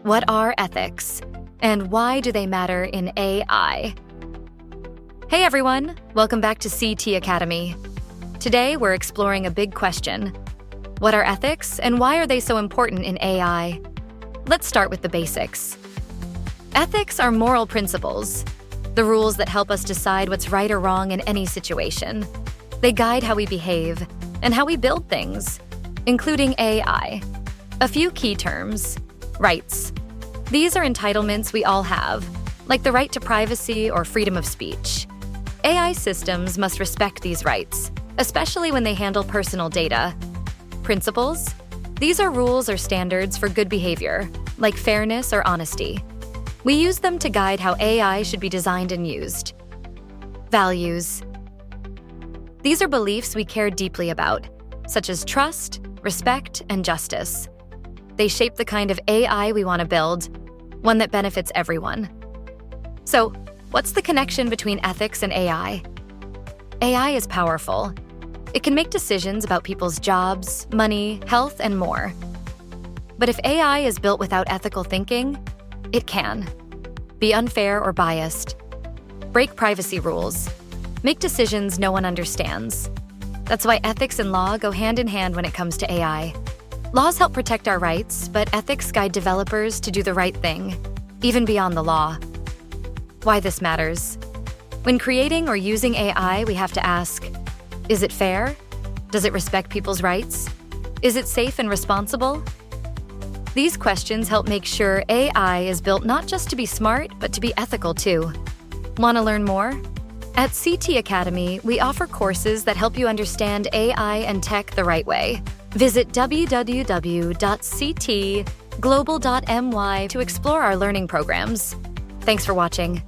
What are ethics? And why do they matter in AI? Hey everyone, welcome back to CT Academy. Today we're exploring a big question. What are ethics and why are they so important in AI? Let's start with the basics. Ethics are moral principles, the rules that help us decide what's right or wrong in any situation. They guide how we behave and how we build things, including AI. A few key terms. Rights. These are entitlements we all have, like the right to privacy or freedom of speech. AI systems must respect these rights, especially when they handle personal data. Principles. These are rules or standards for good behavior, like fairness or honesty. We use them to guide how AI should be designed and used. Values. These are beliefs we care deeply about, such as trust, respect, and justice. They shape the kind of AI we want to build, one that benefits everyone. So, what's the connection between ethics and AI? AI is powerful. It can make decisions about people's jobs, money, health, and more. But if AI is built without ethical thinking, it can be unfair or biased, break privacy rules, make decisions no one understands. That's why ethics and law go hand in hand when it comes to AI. Laws help protect our rights, but ethics guide developers to do the right thing, even beyond the law. Why this matters. When creating or using AI, we have to ask, is it fair? Does it respect people's rights? Is it safe and responsible? These questions help make sure AI is built not just to be smart, but to be ethical too. Want to learn more? At CT Academy, we offer courses that help you understand AI and tech the right way. Visit www.ctglobal.my to explore our learning programs. Thanks for watching.